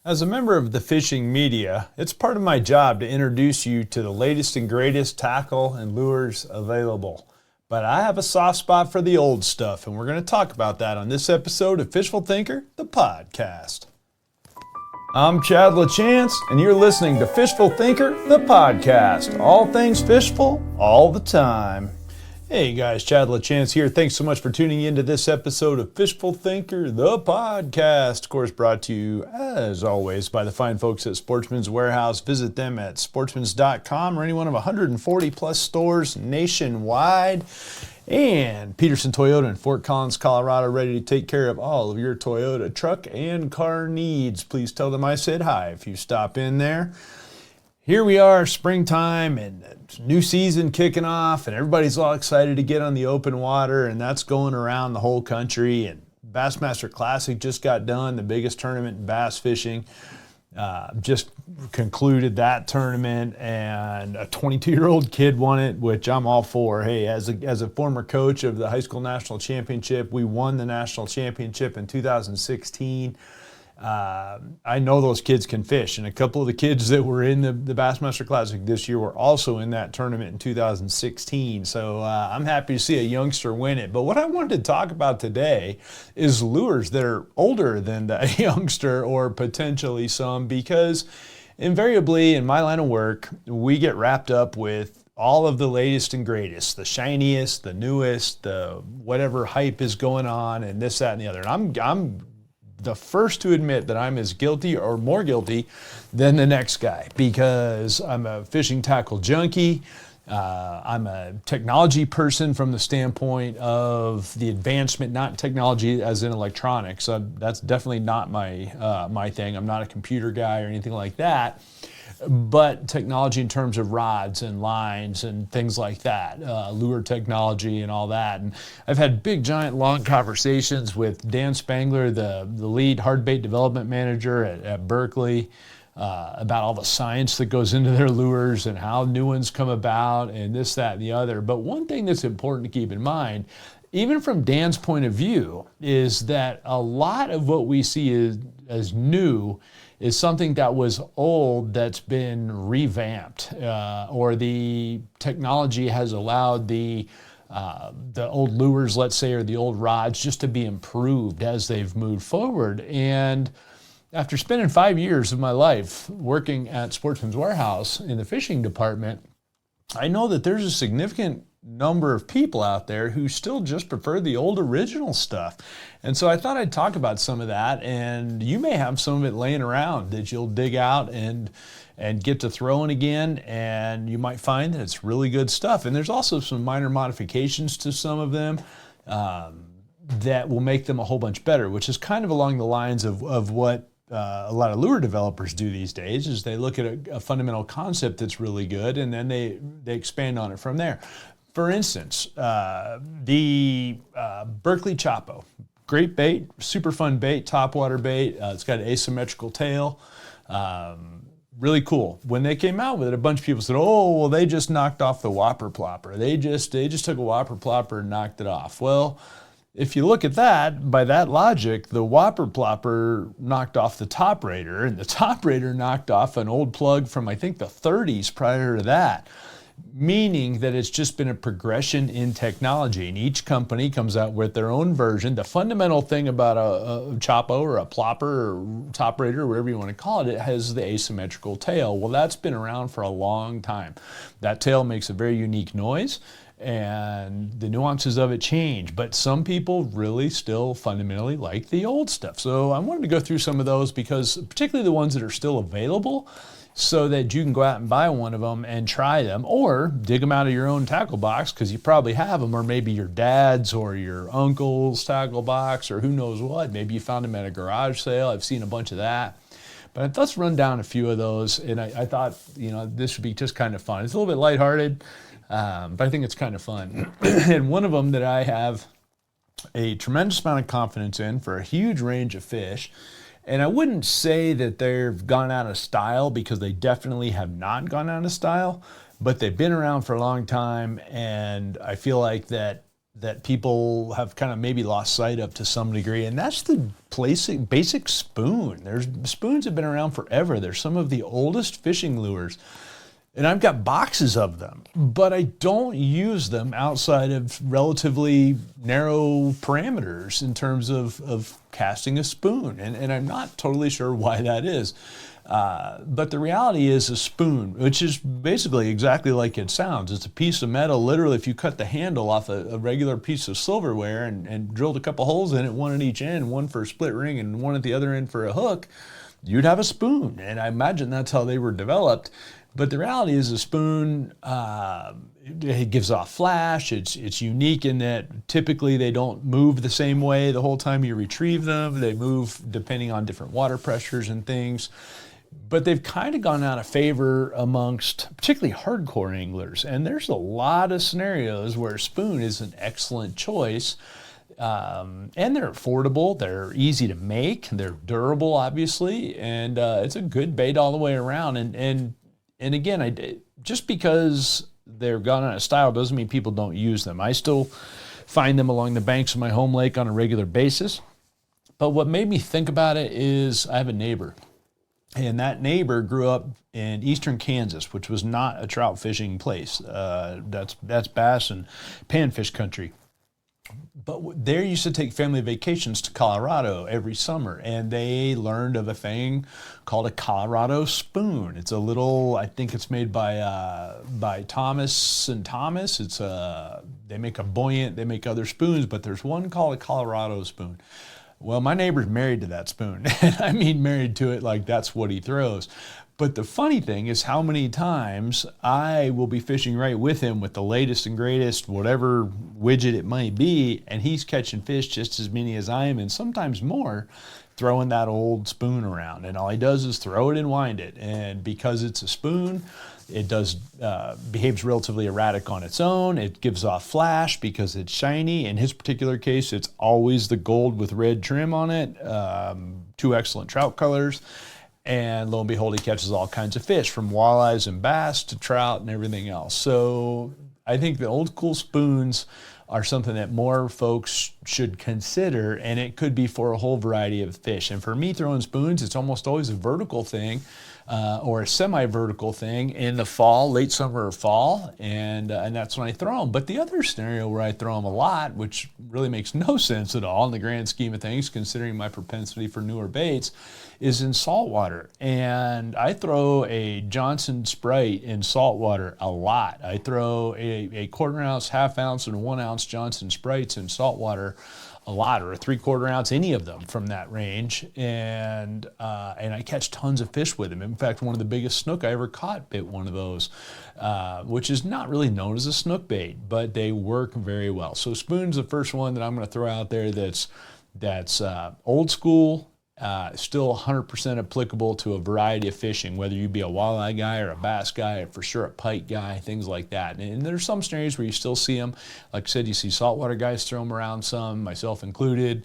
As a member of the fishing media, it's part of my job to introduce you to the latest and greatest tackle and lures available. But I have a soft spot for the old stuff, and we're going to talk about that on this episode of Fishful Thinker, the podcast. I'm Chad LaChance, and you're listening to Fishful Thinker, the podcast. All things fishful, all the time. Hey guys, Chad LaChance here. Thanks so much for tuning into this episode of Fishful Thinker, the podcast. Of course, brought to you, as always, by the fine folks at Sportsman's Warehouse. Visit them at sportsmans.com or any one of 140 plus stores nationwide. And Peterson Toyota in Fort Collins, Colorado, ready to take care of all of your Toyota truck and car needs. Please tell them I said hi if you stop in there. Here we are, springtime, and new season kicking off, and everybody's all excited to get on the open water, and that's going around the whole country. And Bassmaster Classic just got done, the biggest tournament in bass fishing. Just concluded that tournament, and a 22-year-old kid won it, which I'm all for. Hey, as a former coach of the high school national championship, we won the national championship in 2016. I know those kids can fish, and a couple of the kids that were in the Bassmaster Classic this year were also in that tournament in 2016. So I'm happy to see a youngster win it. But what I wanted to talk about today is lures that are older than that youngster, or potentially some, because invariably in my line of work, we get wrapped up with all of the latest and greatest, the shiniest, the newest, the whatever hype is going on, and this, that, and the other. And I'm the first to admit that I'm as guilty or more guilty than the next guy, because I'm a fishing tackle junkie. I'm a technology person from the standpoint of the advancement, not technology as in electronics. That's definitely not my thing. I'm not a computer guy or anything like that. But technology in terms of rods and lines and things like that, lure technology and all that. And I've had big, giant, long conversations with Dan Spangler, the lead hard bait development manager at Berkeley, about all the science that goes into their lures and how new ones come about and this, that, and the other. But one thing that's important to keep in mind, even from Dan's point of view, is that a lot of what we see as new is something that was old that's been revamped, or the technology has allowed the old lures, let's say, or the old rods just to be improved as they've moved forward. And after spending 5 years of my life working at Sportsman's Warehouse in the fishing department, I know that there's a significant number of people out there who still just prefer the old original stuff. And so I thought I'd talk about some of that, and you may have some of it laying around that you'll dig out and get to throwing again, and you might find that it's really good stuff. And there's also some minor modifications to some of them that will make them a whole bunch better, which is kind of along the lines of what a lot of lure developers do these days, is they look at a fundamental concept that's really good, and then they expand on it from there. For instance, the Berkeley Chapo, great bait, super fun bait, topwater bait. It's got an asymmetrical tail, really cool. When they came out with it, a bunch of people said, "Oh, well, they just knocked off the whopper plopper. They just took a whopper plopper and knocked it off." Well, if you look at that, by that logic, the whopper plopper knocked off the top raider, and the top raider knocked off an old plug from, I think, the 30s prior to that. Meaning that it's just been a progression in technology, and each company comes out with their own version. The fundamental thing about a Chapo or a plopper or top raider, or whatever you want to call it, it has the asymmetrical tail. Well, that's been around for a long time. That tail makes a very unique noise, and the nuances of it change, but some people really still fundamentally like the old stuff. So I wanted to go through some of those, because particularly the ones that are still available, so that you can go out and buy one of them and try them, or dig them out of your own tackle box, because you probably have them, or maybe your dad's or your uncle's tackle box, or who knows what. Maybe you found them at a garage sale. I've seen a bunch of that. But let's run down a few of those, and I thought, this would be just kind of fun. It's a little bit lighthearted, but I think it's kind of fun. And one of them that I have a tremendous amount of confidence in for a huge range of fish, and I wouldn't say that they've gone out of style, because they definitely have not gone out of style, but they've been around for a long time, and I feel like that that people have kind of maybe lost sight of to some degree, and that's the basic spoon. Spoons have been around forever. They're some of the oldest fishing lures, and I've got boxes of them, but I don't use them outside of relatively narrow parameters in terms of casting a spoon, and I'm not totally sure why that is. But the reality is a spoon, which is basically exactly like it sounds. It's a piece of metal. Literally, if you cut the handle off a regular piece of silverware and drilled a couple holes in it, one at each end, one for a split ring and one at the other end for a hook, you'd have a spoon. And I imagine that's how they were developed. But the reality is a spoon, it gives off flash. It's unique in that typically they don't move the same way the whole time you retrieve them. They move depending on different water pressures and things. But they've kind of gone out of favor amongst particularly hardcore anglers. And there's a lot of scenarios where a spoon is an excellent choice. And they're affordable, they're easy to make, they're durable, obviously, and it's a good bait all the way around. And again, just because they're gone out of style doesn't mean people don't use them. I still find them along the banks of my home lake on a regular basis. But what made me think about it is I have a neighbor. And that neighbor grew up in eastern Kansas, which was not a trout fishing place. That's bass and panfish country. But they used to take family vacations to Colorado every summer, and they learned of a thing called a Colorado spoon. It's a little, I think it's made by Thomas and Thomas. They make a buoyant, they make other spoons, but there's one called a Colorado spoon. Well, my neighbor's married to that spoon. I mean, married to it like that's what he throws. But the funny thing is how many times I will be fishing right with him with the latest and greatest, whatever widget it might be, and he's catching fish just as many as I am, and sometimes more, throwing that old spoon around. And all he does is throw it and wind it. And because it's a spoon, it behaves relatively erratic on its own. It gives off flash because it's shiny. In his particular case, it's always the gold with red trim on it. Two excellent trout colors. And lo and behold, he catches all kinds of fish, from walleyes and bass to trout and everything else. So I think the old school spoons are something that more folks should consider, and it could be for a whole variety of fish. And for me, throwing spoons, it's almost always a vertical thing or a semi-vertical thing in the fall, late summer or fall, and that's when I throw them. But the other scenario where I throw them a lot, which really makes no sense at all in the grand scheme of things, considering my propensity for newer baits, is in saltwater. And I throw a Johnson Sprite in saltwater a lot. I throw a 1/4 ounce, 1/2 ounce, and 1 ounce Johnson Sprites in saltwater a lot, or a 3/4 ounce, any of them from that range. And I catch tons of fish with them. In fact, one of the biggest snook I ever caught bit one of those, which is not really known as a snook bait, but they work very well. So spoon's the first one that I'm going to throw out there that's old school, still 100% applicable to a variety of fishing, whether you be a walleye guy or a bass guy, or for sure a pike guy, things like that. And there's some scenarios where you still see them. Like I said, you see saltwater guys throw them around some, myself included.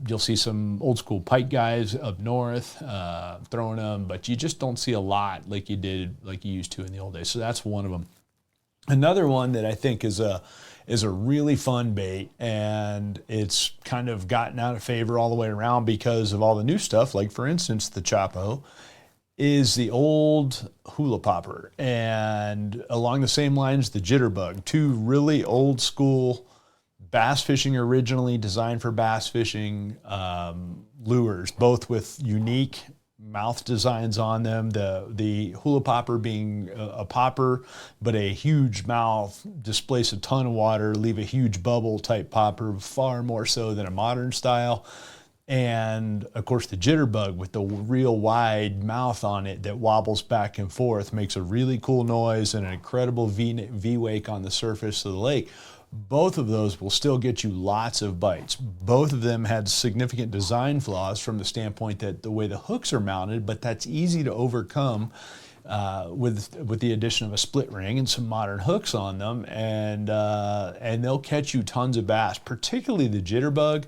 You'll see some old school pike guys up north throwing them, but you just don't see a lot like you used to in the old days. So that's one of them. Another one that I think is a really fun bait, and it's kind of gotten out of favor all the way around because of all the new stuff, like for instance the Chapo, is the old hula popper. And along the same lines, the jitterbug, two really old school bass fishing, originally designed for bass fishing lures, both with unique mouth designs on them. The hula popper being a popper, but a huge mouth, displace a ton of water, leave a huge bubble type popper, far more so than a modern style. And of course the jitterbug with the real wide mouth on it that wobbles back and forth, makes a really cool noise and an incredible V-wake on the surface of the lake. Both of those will still get you lots of bites. Both of them had significant design flaws from the standpoint that the way the hooks are mounted, but that's easy to overcome with the addition of a split ring and some modern hooks on them, and they'll catch you tons of bass, particularly the jitterbug.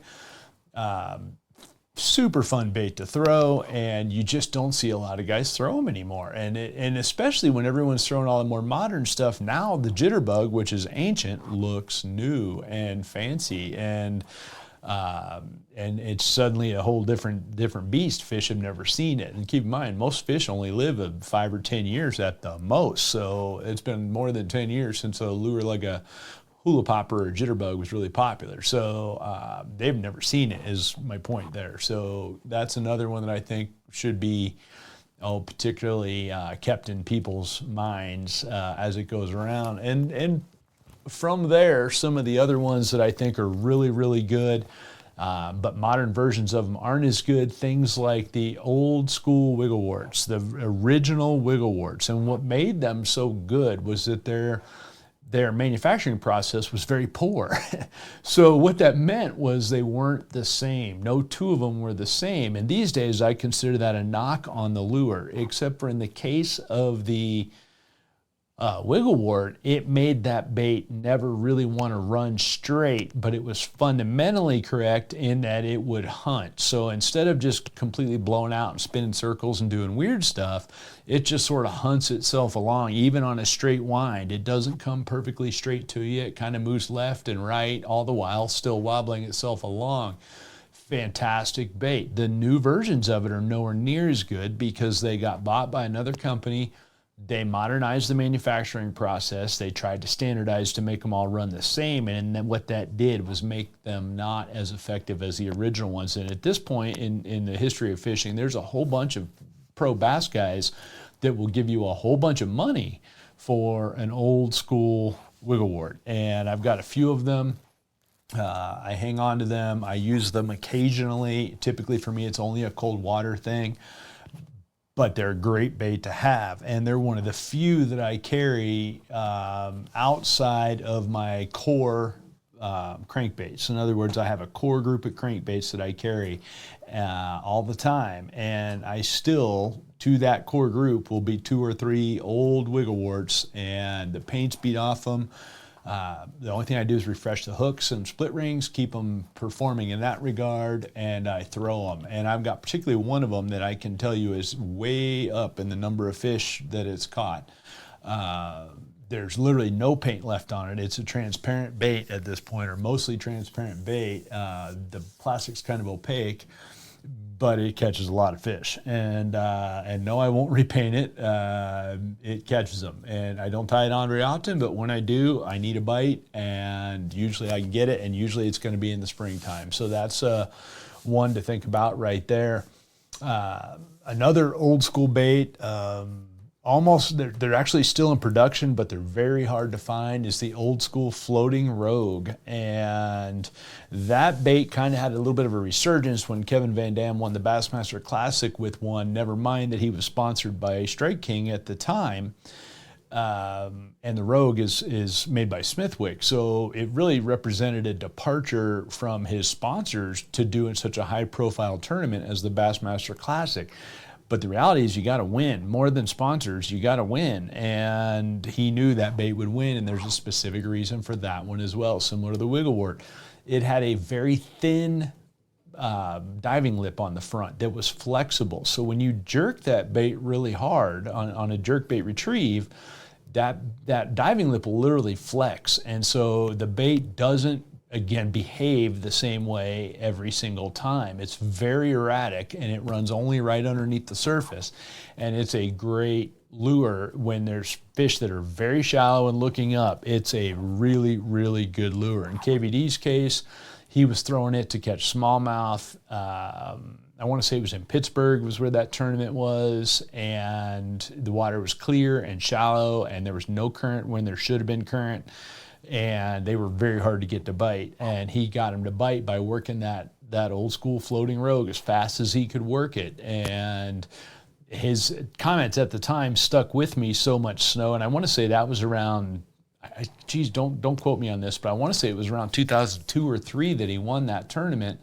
super fun bait to throw, and you just don't see a lot of guys throw them anymore. And especially when everyone's throwing all the more modern stuff now, the jitterbug, which is ancient, looks new and fancy, and it's suddenly a whole different beast. Fish have never seen it. And keep in mind, most fish only live 5 or 10 years at the most. So it's been more than 10 years since a lure like a hula popper or jitterbug was really popular. So they've never seen it, is my point there. So that's another one that I think should be particularly kept in people's minds as it goes around. And from there, some of the other ones that I think are really, really good, but modern versions of them aren't as good, things like the old school wiggleworts, the original wiggleworts. And what made them so good was that their manufacturing process was very poor. So what that meant was they weren't the same. No two of them were the same. And these days I consider that a knock on the lure, except for in the case of the wigglewort, it made that bait never really want to run straight, but it was fundamentally correct in that it would hunt. So instead of just completely blowing out and spinning circles and doing weird stuff, it just sort of hunts itself along, even on a straight wind. It doesn't come perfectly straight to you. It kind of moves left and right, all the while still wobbling itself along. Fantastic bait. The new versions of it are nowhere near as good because they got bought by another company. They modernized the manufacturing process. They tried to standardize to make them all run the same, and then what that did was make them not as effective as the original ones. And at this point in the history of fishing, there's a whole bunch of pro bass guys that will give you a whole bunch of money for an old school wigglewort. And I've got a few of them. I hang on to them. I use them occasionally. Typically for me, it's only a cold water thing. But they're a great bait to have, and they're one of the few that I carry outside of my core crankbaits. In other words, I have a core group of crankbaits that I carry all the time, and I still, to that core group, will be 2 or 3 old wiggleworts, and the paint's beat off them. The only thing I do is refresh the hooks and split rings, keep them performing in that regard, and I throw them. And I've got particularly one of them that I can tell you is way up in the number of fish that it's caught. There's literally no paint left on it. It's a transparent bait at this point, or mostly transparent bait. The plastic's kind of opaque, but it catches a lot of fish. And no, I won't repaint it. It catches them. And I don't tie it on very often, but when I do, I need a bite, and usually I can get it, and usually it's going to be in the springtime. So that's one to think about right there. Another old school bait, they're actually still in production, but they're very hard to find, is the old school floating rogue. And that bait kind of had a little bit of a resurgence when Kevin Van Dam won the Bassmaster Classic with one, never mind that he was sponsored by Strike King at the time. And the Rogue is made by Smithwick. So it really represented a departure from his sponsors to doing such a high profile tournament as the Bassmaster Classic. But the reality is you got to win. More than sponsors, you got to win. And he knew that bait would win, and there's a specific reason for that one as well, similar to the wigglewort. It had a very thin diving lip on the front that was flexible. So when you jerk that bait really hard on a jerkbait retrieve, that diving lip will literally flex. And so the bait doesn't, again, behave the same way every single time. It's very erratic, and it runs only right underneath the surface. And it's a great lure when there's fish that are very shallow and looking up. It's a really, really good lure. In KVD's case, he was throwing it to catch smallmouth. I want to say it was in Pittsburgh was where that tournament was, and the water was clear and shallow, and there was no current when there should have been current. And they were very hard to get to bite, and he got him to bite by working that old school floating rogue as fast as he could work it. And his comments at the time stuck with me so much, Snow, and I want to say that was around, geez, don't quote me on this, but I want to say it was around 2002 or 3 that he won that tournament.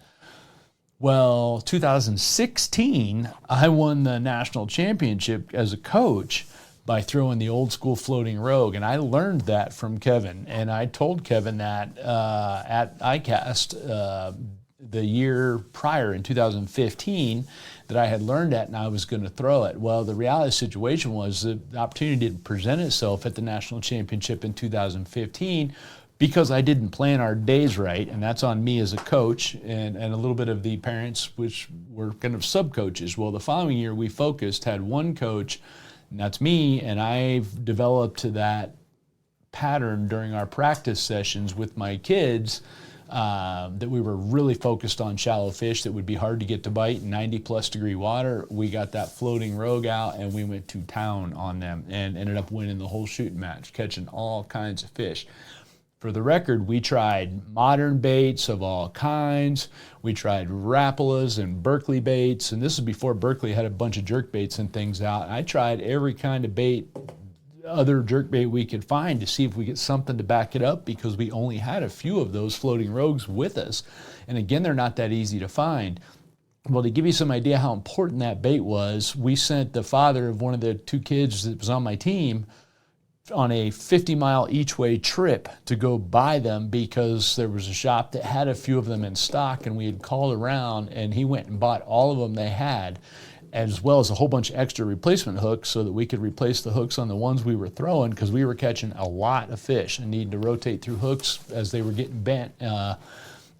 Well, 2016, I won the national championship as a coach by throwing the old school floating rogue. And I learned that from Kevin. And I told Kevin that at ICAST the year prior in 2015 that I had learned at and I was going to throw it. Well, the reality of the situation was the opportunity didn't present itself at the national championship in 2015 because I didn't plan our days right, and that's on me as a coach and a little bit of the parents, which were kind of sub-coaches. Well, the following year we focused, had one coach, and that's me, and I've developed that pattern during our practice sessions with my kids that we were really focused on shallow fish that would be hard to get to bite in 90+ degree water. We got that floating rogue out and we went to town on them and ended up winning the whole shooting match, catching all kinds of fish. For the record, we tried modern baits of all kinds. We tried Rapalas and Berkeley baits, and this is before Berkeley had a bunch of jerk baits and things out. I tried every kind of bait, other jerkbait we could find to see if we get something to back it up, because we only had a few of those floating rogues with us. And again, they're not that easy to find. Well, to give you some idea how important that bait was, we sent the father of one of the two kids that was on my team on a 50-mile each-way trip to go buy them, because there was a shop that had a few of them in stock, and we had called around, and he went and bought all of them they had, as well as a whole bunch of extra replacement hooks so that we could replace the hooks on the ones we were throwing, because we were catching a lot of fish and needing to rotate through hooks as they were getting bent.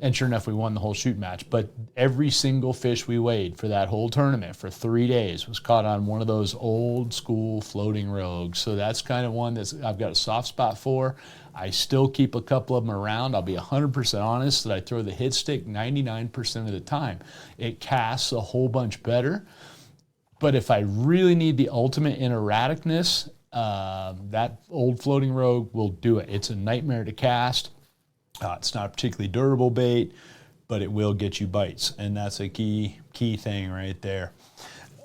And sure enough, we won the whole shoot match. But every single fish we weighed for that whole tournament for 3 days was caught on one of those old school floating rogues. So that's kind of one that I've got a soft spot for. I still keep a couple of them around. I'll be 100% honest that I throw the hit stick 99% of the time. It casts a whole bunch better. But if I really need the ultimate in erraticness, that old floating rogue will do it. It's a nightmare to cast. It's not a particularly durable bait, but it will get you bites, and that's a key thing right there.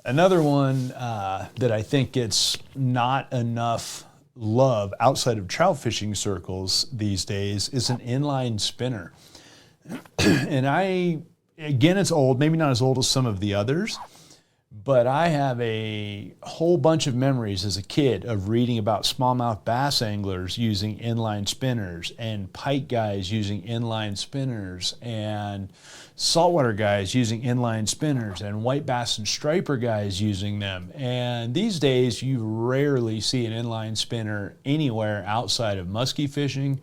Another one that I think gets not enough love outside of trout fishing circles these days is an inline spinner. And again, it's old, maybe not as old as some of the others, but I have a whole bunch of memories as a kid of reading about smallmouth bass anglers using inline spinners, and pike guys using inline spinners, and saltwater guys using inline spinners, and white bass and striper guys using them. And these days you rarely see an inline spinner anywhere outside of muskie fishing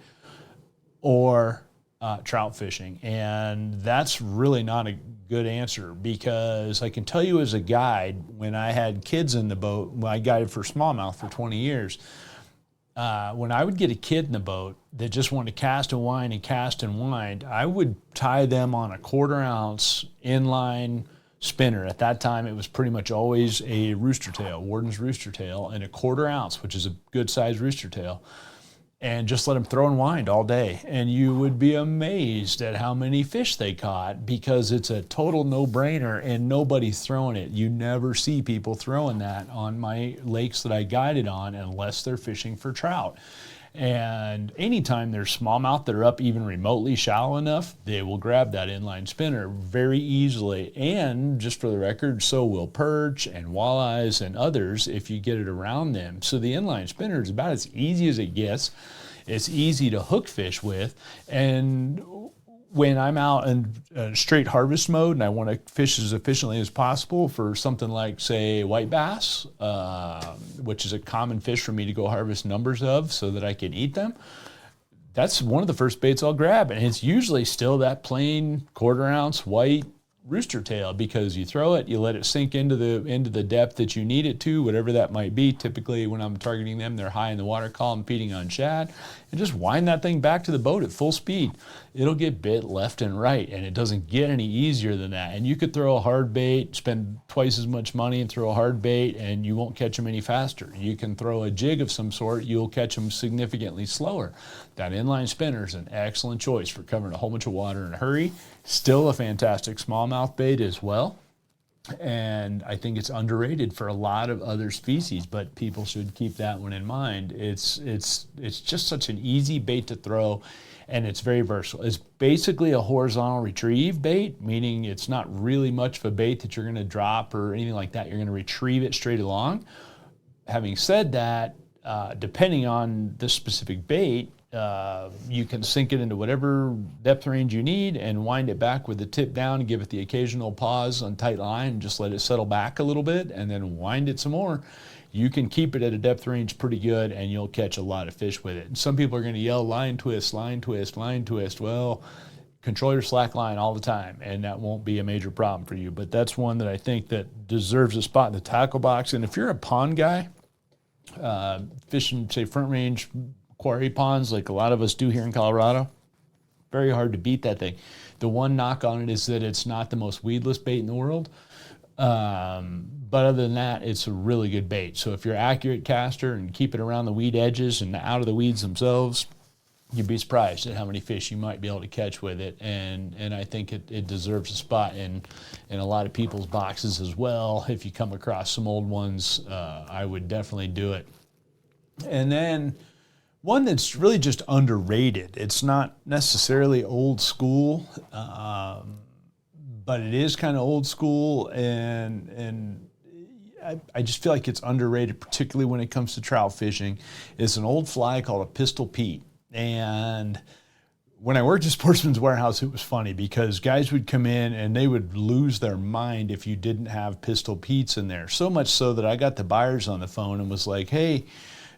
or trout fishing. And that's really not a good answer, because I can tell you as a guide, when I had kids in the boat, when I guided for smallmouth for 20 years, when I would get a kid in the boat that just wanted to cast and wind and cast and wind, I would tie them on a 1/4 ounce inline spinner. At that time, it was pretty much always a rooster tail, Warden's rooster tail, and a 1/4 ounce, which is a good sized rooster tail, and just let them throw and wind all day. And you would be amazed at how many fish they caught, because it's a total no-brainer and nobody's throwing it. You never see people throwing that on my lakes that I guided on unless they're fishing for trout. And anytime there's smallmouth that are up even remotely shallow enough, they will grab that inline spinner very easily. And just for the record, so will perch and walleyes and others if you get it around them. So the inline spinner is about as easy as it gets. It's easy to hook fish with. And when I'm out in straight harvest mode and I want to fish as efficiently as possible for something like, say, white bass, which is a common fish for me to go harvest numbers of so that I can eat them, that's one of the first baits I'll grab. And it's usually still that plain 1/4 ounce white rooster tail, because you throw it, you let it sink into the depth that you need it to, whatever that might be. Typically when I'm targeting them, they're high in the water column feeding on shad, and just wind that thing back to the boat at full speed. It'll get bit left and right, and it doesn't get any easier than that. And you could throw a hard bait, spend twice as much money and throw a hard bait, and you won't catch them any faster. You can throw a jig of some sort, you'll catch them significantly slower. That inline spinner is an excellent choice for covering a whole bunch of water in a hurry. Still a fantastic smallmouth bait as well. And I think it's underrated for a lot of other species, but people should keep that one in mind. It's just such an easy bait to throw, and it's very versatile. It's basically a horizontal retrieve bait, meaning it's not really much of a bait that you're going to drop or anything like that. You're going to retrieve it straight along. Having said that, depending on the specific bait, You can sink it into whatever depth range you need and wind it back with the tip down and give it the occasional pause on tight line and just let it settle back a little bit and then wind it some more. You can keep it at a depth range pretty good and you'll catch a lot of fish with it. And some people are going to yell line twist, line twist, line twist. Well, control your slack line all the time and that won't be a major problem for you. But that's one that I think that deserves a spot in the tackle box. And if you're a pond guy, fishing, say, front range quarry ponds like a lot of us do here in Colorado, very hard to beat that thing. The one knock on it is that it's not the most weedless bait in the world. But other than that, it's a really good bait. So if you're an accurate caster and keep it around the weed edges and out of the weeds themselves, you'd be surprised at how many fish you might be able to catch with it. And I think it deserves a spot in a lot of people's boxes as well. If you come across some old ones, I would definitely do it. And then one that's really just underrated. It's not necessarily old school, but it is kind of old school, and I just feel like it's underrated, particularly when it comes to trout fishing. It's an old fly called a Pistol Pete. And when I worked at Sportsman's Warehouse, it was funny because guys would come in and they would lose their mind if you didn't have Pistol Petes in there. So much so that I got the buyers on the phone and was like, hey,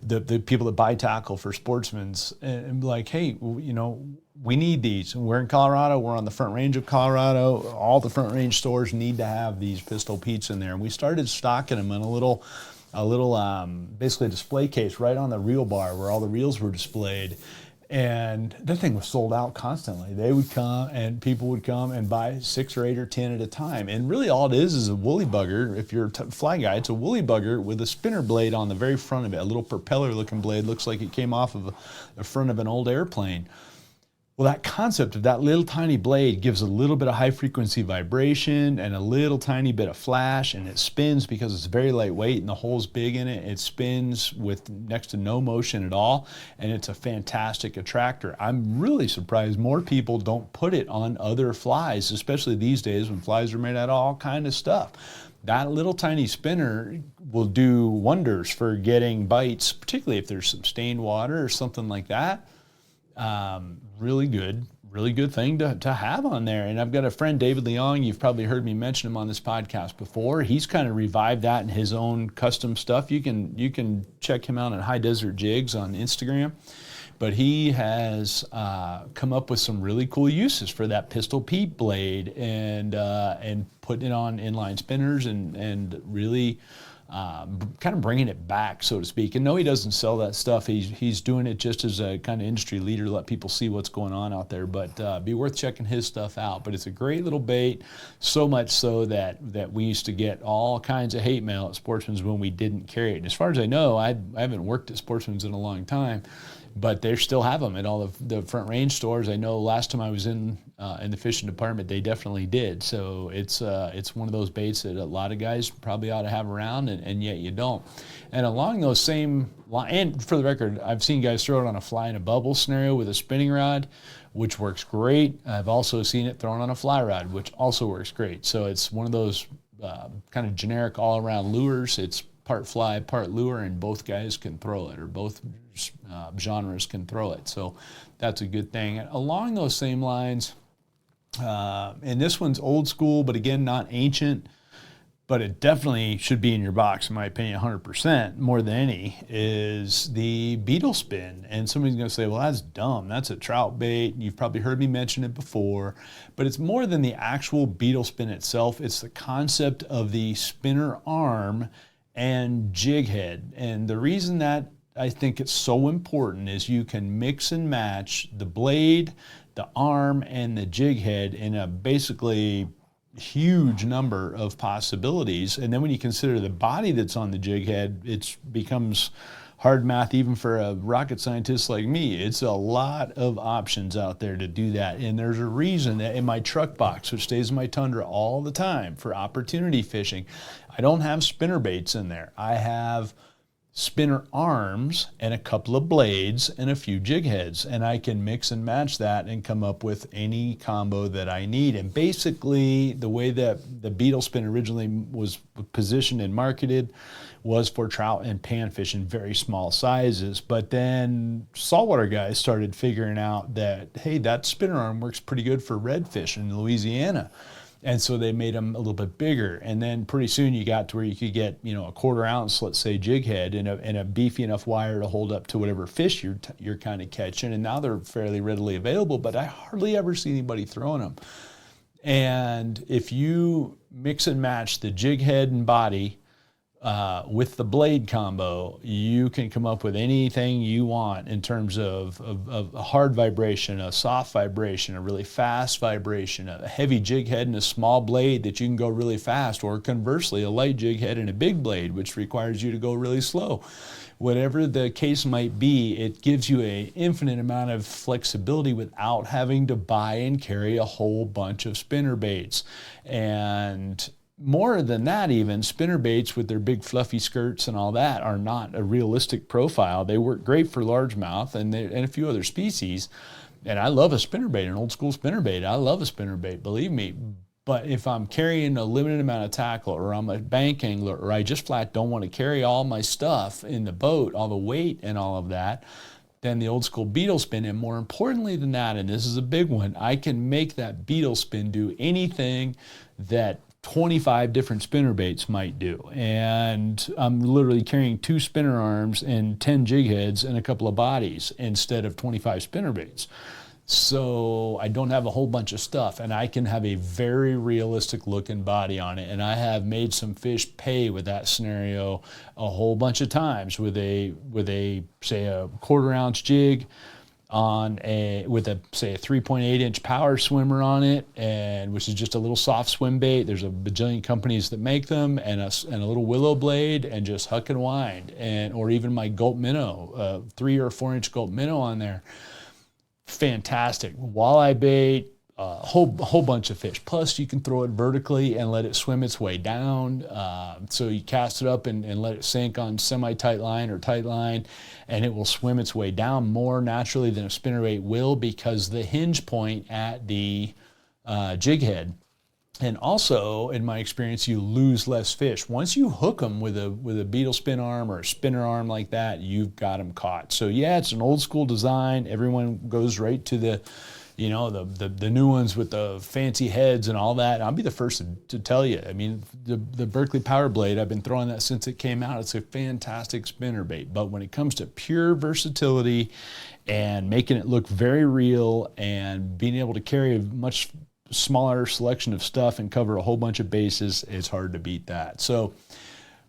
the people that buy tackle for Sportsman's, and like, hey, we need these. And we're in Colorado. We're on the Front Range of Colorado. All the Front Range stores need to have these Pistol Petes in there. And we started stocking them in a little basically display case right on the reel bar where all the reels were displayed. And that thing was sold out constantly. They would come and people would come and buy 6 or 8 or 10 at a time. And really all it is a woolly bugger. If you're a fly guy, it's a woolly bugger with a spinner blade on the very front of it. A little propeller looking blade, looks like it came off of the front of an old airplane. Well, that concept of that little tiny blade gives a little bit of high frequency vibration and a little tiny bit of flash, and it spins because it's very lightweight and the hole's big in it. It spins with next to no motion at all, and it's a fantastic attractor. I'm really surprised more people don't put it on other flies, especially these days when flies are made out of all kind of stuff. That little tiny spinner will do wonders for getting bites, particularly if there's some stained water or something like that. Really good thing to have on there. And I've got a friend, David Leong. You've probably heard me mention him on this podcast before. He's kind of revived that in his own custom stuff. You can check him out at High Desert Jigs on Instagram. But he has come up with some really cool uses for that Pistol Pete blade and putting it on inline spinners and really kind of bringing it back, so to speak. And no, he doesn't sell that stuff. He's doing it just as a kind of industry leader to let people see what's going on out there. But be worth checking his stuff out. But it's a great little bait, so much so that we used to get all kinds of hate mail at Sportsman's when we didn't carry it. And as far as I know, I haven't worked at Sportsman's in a long time, but they still have them at all the Front Range stores. I know last time I was in the fishing department, they definitely did. So it's one of those baits that a lot of guys probably ought to have around, and yet you don't. And along those same line, and for the record, I've seen guys throw it on a fly in a bubble scenario with a spinning rod, which works great. I've also seen it thrown on a fly rod, which also works great. So it's one of those kind of generic all-around lures. It's part fly, part lure, and both guys can throw it, or both genres can throw it. So that's a good thing. And along those same lines, and this one's old school, but again, not ancient, but it definitely should be in your box, in my opinion, 100%, more than any, is the beetle spin. And somebody's going to say, well, that's dumb. That's a trout bait. You've probably heard me mention it before, but it's more than the actual beetle spin itself. It's the concept of the spinner arm and jig head. And the reason that I think it's so important is you can mix and match the blade, the arm, and the jig head in a basically huge number of possibilities. And then when you consider the body that's on the jig head, it becomes hard math even for a rocket scientist like me. It's a lot of options out there to do that. And there's a reason that in my truck box, which stays in my Tundra all the time for opportunity fishing, I don't have spinner baits in there. I have spinner arms and a couple of blades and a few jig heads, and I can mix and match that and come up with any combo that I need. And basically the way that the beetle spin originally was positioned and marketed was for trout and panfish in very small sizes, but then saltwater guys started figuring out that, hey, that spinner arm works pretty good for redfish in Louisiana. And so they made them a little bit bigger. And then pretty soon you got to where you could get, a 1/4 ounce, let's say, jig head and a beefy enough wire to hold up to whatever fish you're kind of catching. And now they're fairly readily available, but I hardly ever see anybody throwing them. And if you mix and match the jig head and body with the blade combo, you can come up with anything you want in terms of a hard vibration, a soft vibration, a really fast vibration, a heavy jig head and a small blade that you can go really fast, or conversely, a light jig head and a big blade, which requires you to go really slow. Whatever the case might be, it gives you an infinite amount of flexibility without having to buy and carry a whole bunch of spinner baits. And more than that, even spinner baits with their big fluffy skirts and all that are not a realistic profile. They work great for largemouth and a few other species. And I love a spinner bait, an old school spinner bait. I love a spinner bait, believe me. But if I'm carrying a limited amount of tackle, or I'm a bank angler, or I just flat don't want to carry all my stuff in the boat, all the weight and all of that, then the old school beetle spin. And more importantly than that, and this is a big one, I can make that beetle spin do anything that 25 different spinner baits might do. And I'm literally carrying 2 spinner arms and 10 jig heads and a couple of bodies instead of 25 spinner baits. So I don't have a whole bunch of stuff, and I can have a very realistic looking body on it. And I have made some fish pay with that scenario a whole bunch of times with a say a 1/4 ounce jig on with a 3.8 inch power swimmer on it, and which is just a little soft swim bait. There's a bajillion companies that make them, and a little willow blade, and just huck and wind, or even my gulp minnow, 3 or 4 inch gulp minnow on there. Fantastic walleye bait, a whole bunch of fish. Plus you can throw it vertically and let it swim its way down. So you cast it up and let it sink on semi-tight line or tight line, and it will swim its way down more naturally than a spinnerbait will, because the hinge point at the jig head. And also, in my experience, you lose less fish. Once you hook them with a beetle spin arm or a spinner arm like that, you've got them caught. So yeah, it's an old school design. Everyone goes right to the new ones with the fancy heads and all that. And I'll be the first to tell you. I mean, the Berkeley Power Blade, I've been throwing that since it came out. It's a fantastic spinner bait. But when it comes to pure versatility and making it look very real and being able to carry a much smaller selection of stuff and cover a whole bunch of bases, it's hard to beat that. So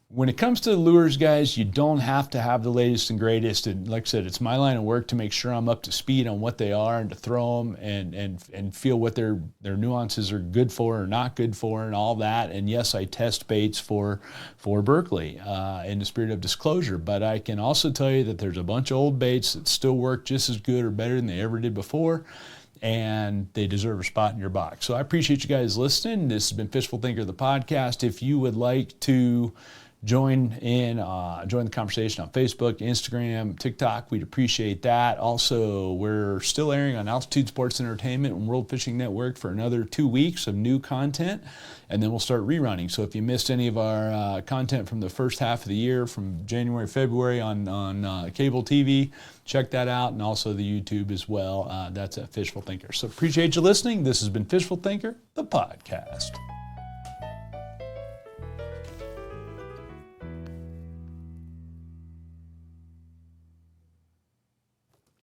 when it comes to lures, guys, you don't have to have the latest and greatest. And like I said, it's my line of work to make sure I'm up to speed on what they are and to throw them and feel what their nuances are good for or not good for and all that. And yes, I test baits for Berkeley in the spirit of disclosure. But I can also tell you that there's a bunch of old baits that still work just as good or better than they ever did before, and they deserve a spot in your box. So I appreciate you guys listening. This has been Fishful Thinker, the podcast. If you would like to join the conversation on Facebook, Instagram, TikTok, we'd appreciate that. Also, we're still airing on Altitude Sports Entertainment and World Fishing Network for another 2 weeks of new content, and then we'll start rerunning. So if you missed any of our content from the first half of the year, from January, February on cable TV, check that out, and also the YouTube as well. That's at Fishful Thinker. So appreciate you listening. This has been Fishful Thinker, the podcast.